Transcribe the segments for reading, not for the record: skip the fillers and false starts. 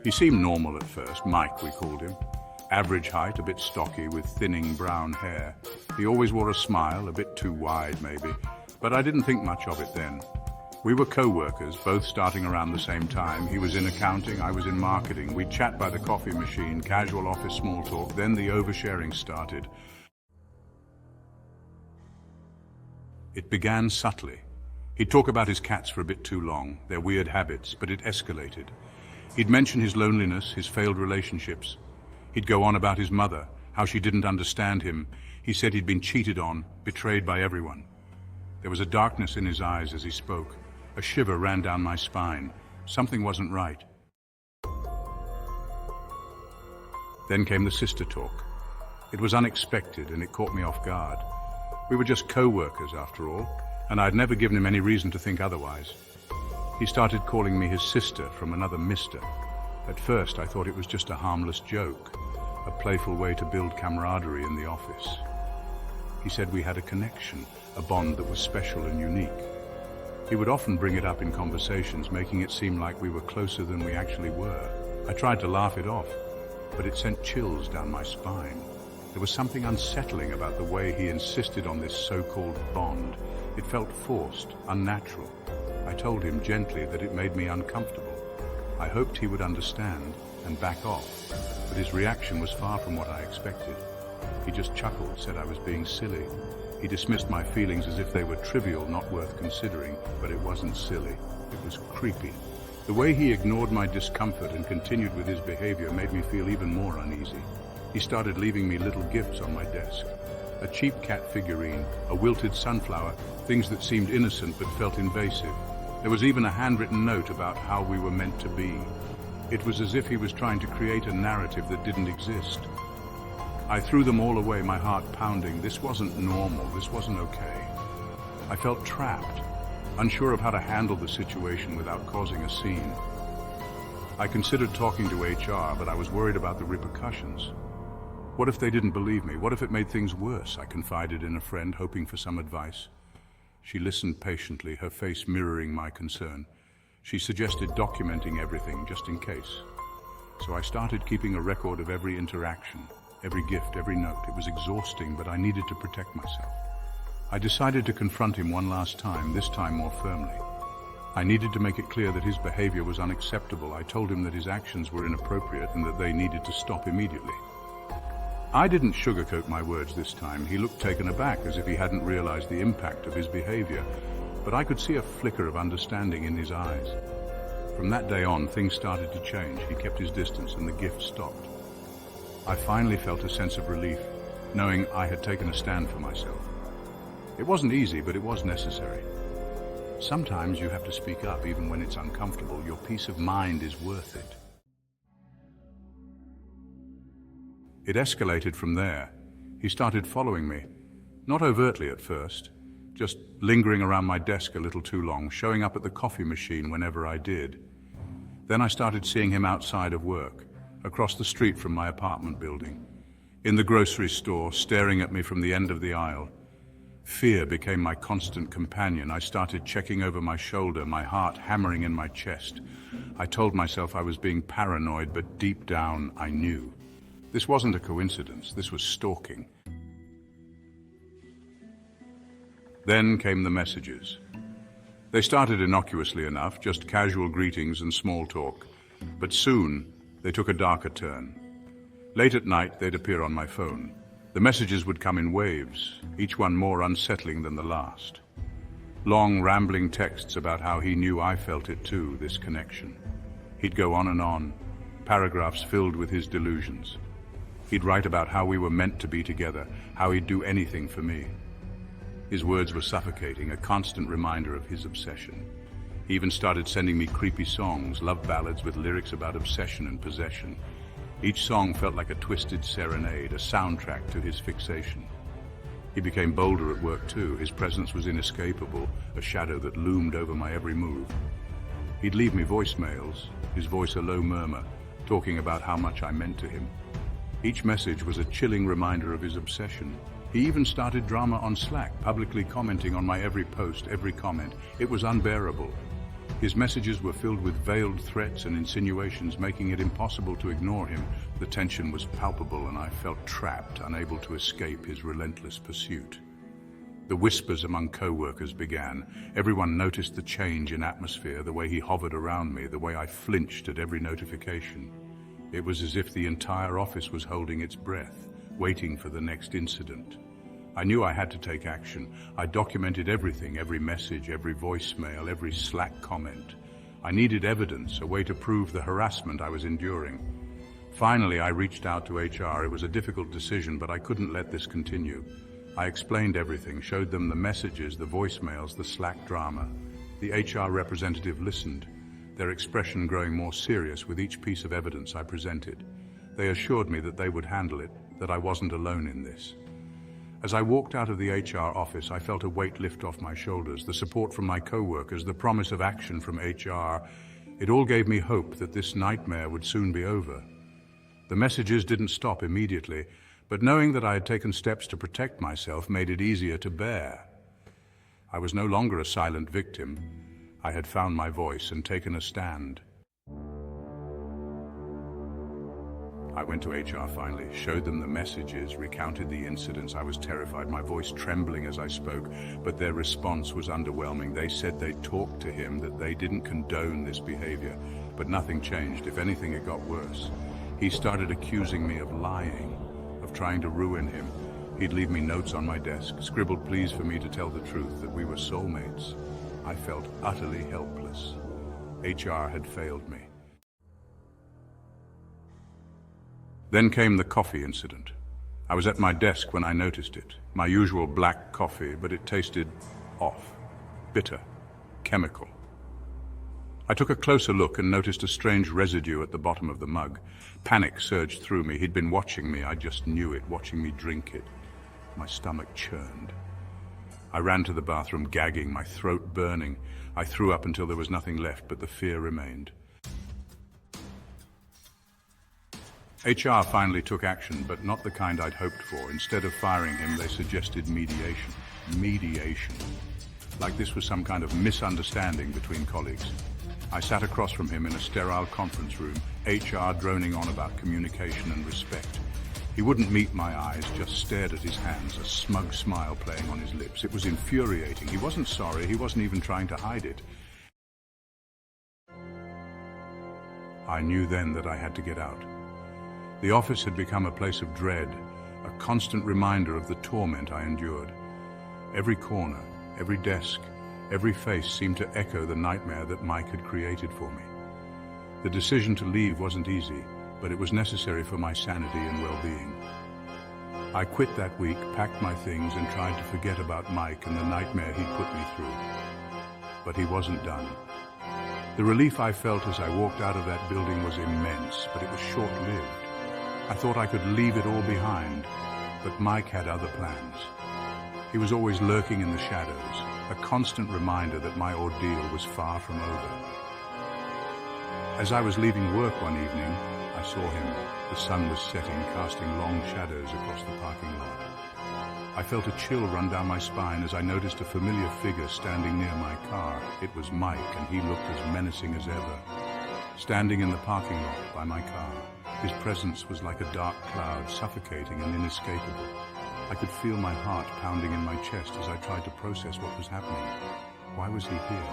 He seemed normal at first, Mike we called him. Average height, a bit stocky, with thinning brown hair. He always wore a smile, a bit too wide maybe, but I didn't think much of it then. We were co-workers, both starting around the same time. He was in accounting, I was in marketing. We'd chat by the coffee machine, casual office small talk, then the oversharing started. It began subtly. He'd talk about his cats for a bit too long, their weird habits, but it escalated. He'd mention his loneliness, his failed relationships. He'd go on about his mother, how she didn't understand him. He said he'd been cheated on, betrayed by everyone. There was a darkness in his eyes as he spoke. A shiver ran down my spine. Something wasn't right. Then came the sister talk. It was unexpected and it caught me off guard. We were just co-workers after all, and I'd never given him any reason to think otherwise. He started calling me his sister from another mister. At first I thought it was just a harmless joke, a playful way to build camaraderie in the office. He said we had a connection, a bond that was special and unique. He would often bring it up in conversations, making it seem like we were closer than we actually were. I tried to laugh it off, but it sent chills down my spine. There was something unsettling about the way he insisted on this so-called bond. It felt forced, unnatural. I told him gently that it made me uncomfortable. I hoped he would understand and back off, but his reaction was far from what I expected. He just chuckled, said I was being silly. He dismissed my feelings as if they were trivial, not worth considering, but it wasn't silly. It was creepy. The way he ignored my discomfort and continued with his behavior made me feel even more uneasy. He started leaving me little gifts on my desk. A cheap cat figurine, a wilted sunflower, things that seemed innocent but felt invasive. There was even a handwritten note about how we were meant to be. It was as if he was trying to create a narrative that didn't exist. I threw them all away, my heart pounding. This wasn't normal, this wasn't okay. I felt trapped, unsure of how to handle the situation without causing a scene. I considered talking to HR, but I was worried about the repercussions. What if they didn't believe me? What if it made things worse? I confided in a friend, hoping for some advice. She listened patiently, her face mirroring my concern. She suggested documenting everything, just in case. So I started keeping a record of every interaction, every gift, every note. It was exhausting, but I needed to protect myself. I decided to confront him one last time, this time more firmly. I needed to make it clear that his behavior was unacceptable. I told him that his actions were inappropriate and that they needed to stop immediately. I didn't sugarcoat my words this time. He looked taken aback, as if he hadn't realized the impact of his behavior, but I could see a flicker of understanding in his eyes. From that day on, things started to change. He kept his distance and the gift stopped. I finally felt a sense of relief, knowing I had taken a stand for myself. It wasn't easy, but it was necessary. Sometimes you have to speak up, even when it's uncomfortable. Your peace of mind is worth it. It escalated from there. He started following me, not overtly at first, just lingering around my desk a little too long, showing up at the coffee machine whenever I did. Then I started seeing him outside of work, across the street from my apartment building, in the grocery store, staring at me from the end of the aisle. Fear became my constant companion. I started checking over my shoulder, my heart hammering in my chest. I told myself I was being paranoid, but deep down I knew. This wasn't a coincidence, this was stalking. Then came the messages. They started innocuously enough, just casual greetings and small talk, but soon they took a darker turn. Late at night, they'd appear on my phone. The messages would come in waves, each one more unsettling than the last. Long, rambling texts about how he knew I felt it too, this connection. He'd go on and on, paragraphs filled with his delusions. He'd write about how we were meant to be together, how he'd do anything for me. His words were suffocating, a constant reminder of his obsession. He even started sending me creepy songs, love ballads with lyrics about obsession and possession. Each song felt like a twisted serenade, a soundtrack to his fixation. He became bolder at work too. His presence was inescapable, a shadow that loomed over my every move. He'd leave me voicemails, his voice a low murmur, talking about how much I meant to him. Each message was a chilling reminder of his obsession. He even started drama on Slack, publicly commenting on my every post, every comment. It was unbearable. His messages were filled with veiled threats and insinuations, making it impossible to ignore him. The tension was palpable, and I felt trapped, unable to escape his relentless pursuit. The whispers among co-workers began. Everyone noticed the change in atmosphere, the way he hovered around me, the way I flinched at every notification. It was as if the entire office was holding its breath, waiting for the next incident. I knew I had to take action. I documented everything, every message, every voicemail, every Slack comment. I needed evidence, a way to prove the harassment I was enduring. Finally, I reached out to HR. It was a difficult decision, but I couldn't let this continue. I explained everything, showed them the messages, the voicemails, the Slack drama. The HR representative listened, their expression growing more serious with each piece of evidence I presented. They assured me that they would handle it, that I wasn't alone in this. As I walked out of the HR office, I felt a weight lift off my shoulders, the support from my co-workers, the promise of action from HR. It all gave me hope that this nightmare would soon be over. The messages didn't stop immediately, but knowing that I had taken steps to protect myself made it easier to bear. I was no longer a silent victim. I had found my voice and taken a stand. I went to HR finally, showed them the messages, recounted the incidents. I was terrified, my voice trembling as I spoke, but their response was underwhelming. They said they'd talked to him, that they didn't condone this behavior, but nothing changed. If anything, it got worse. He started accusing me of lying, of trying to ruin him. He'd leave me notes on my desk, scribbled pleas for me to tell the truth, that we were soulmates. I felt utterly helpless. HR had failed me. Then came the coffee incident. I was at my desk when I noticed it. My usual black coffee, but it tasted off. Bitter. Chemical. I took a closer look and noticed a strange residue at the bottom of the mug. Panic surged through me. He'd been watching me. I just knew it, watching me drink it. My stomach churned. I ran to the bathroom, gagging, my throat burning. I threw up until there was nothing left, but the fear remained. HR finally took action, but not the kind I'd hoped for. Instead of firing him, they suggested mediation. Mediation. Like this was some kind of misunderstanding between colleagues. I sat across from him in a sterile conference room, HR droning on about communication and respect. He wouldn't meet my eyes, just stared at his hands, a smug smile playing on his lips. It was infuriating. He wasn't sorry, he wasn't even trying to hide it. I knew then that I had to get out. The office had become a place of dread, a constant reminder of the torment I endured. Every corner, every desk, every face seemed to echo the nightmare that Mike had created for me. The decision to leave wasn't easy, but it was necessary for my sanity and well-being. I quit that week, packed my things, and tried to forget about Mike and the nightmare he'd put me through. But he wasn't done. The relief I felt as I walked out of that building was immense, but it was short-lived. I thought I could leave it all behind, but Mike had other plans. He was always lurking in the shadows, a constant reminder that my ordeal was far from over. As I was leaving work one evening, I saw him. The sun was setting, casting long shadows across the parking lot. I felt a chill run down my spine as I noticed a familiar figure standing near my car. It was Mike, and he looked as menacing as ever. Standing in the parking lot by my car, his presence was like a dark cloud, suffocating and inescapable. I could feel my heart pounding in my chest as I tried to process what was happening. Why was he here?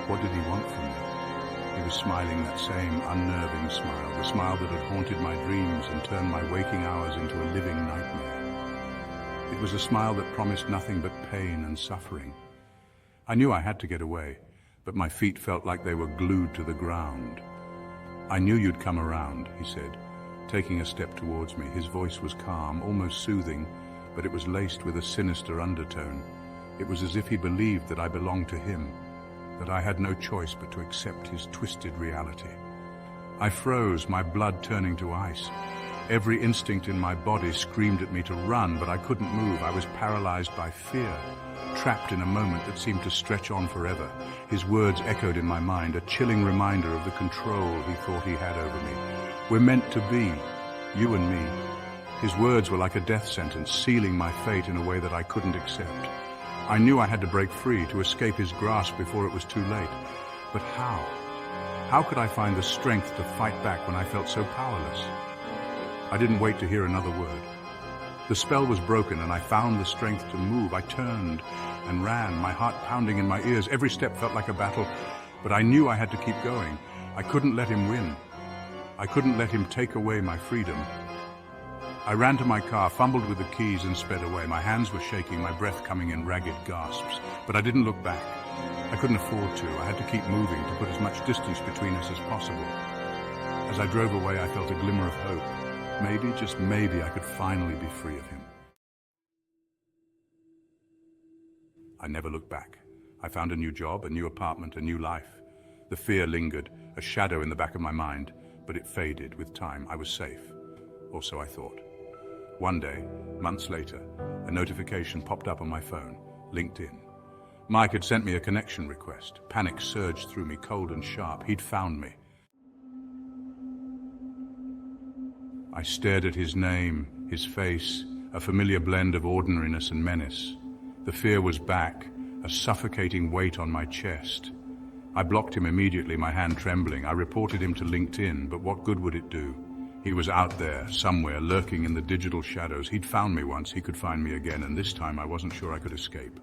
What did he want from me? He was smiling that same unnerving smile, the smile that had haunted my dreams and turned my waking hours into a living nightmare. It was a smile that promised nothing but pain and suffering. I knew I had to get away, but my feet felt like they were glued to the ground. "I knew you'd come around," he said, taking a step towards me. His voice was calm, almost soothing, but it was laced with a sinister undertone. It was as if he believed that I belonged to him, that I had no choice but to accept his twisted reality. I froze, my blood turning to ice. Every instinct in my body screamed at me to run, but I couldn't move. I was paralyzed by fear, trapped in a moment that seemed to stretch on forever. His words echoed in my mind, a chilling reminder of the control he thought he had over me. "We're meant to be, you and me." His words were like a death sentence, sealing my fate in a way that I couldn't accept. I knew I had to break free, to escape his grasp before it was too late. But how? How could I find the strength to fight back when I felt so powerless? I didn't wait to hear another word. The spell was broken and I found the strength to move. I turned and ran, my heart pounding in my ears. Every step felt like a battle, but I knew I had to keep going. I couldn't let him win. I couldn't let him take away my freedom. I ran to my car, fumbled with the keys and sped away. My hands were shaking, my breath coming in ragged gasps, but I didn't look back. I couldn't afford to. I had to keep moving to put as much distance between us as possible. As I drove away, I felt a glimmer of hope. Maybe, just maybe, I could finally be free of him. I never looked back. I found a new job, a new apartment, a new life. The fear lingered, a shadow in the back of my mind, but it faded with time. I was safe, or so I thought. One day, months later, a notification popped up on my phone, LinkedIn. Mike had sent me a connection request. Panic surged through me, cold and sharp. He'd found me. I stared at his name, his face, a familiar blend of ordinariness and menace. The fear was back, a suffocating weight on my chest. I blocked him immediately, my hand trembling. I reported him to LinkedIn, but what good would it do? He was out there, somewhere, lurking in the digital shadows. He'd found me once, he could find me again, and this time I wasn't sure I could escape.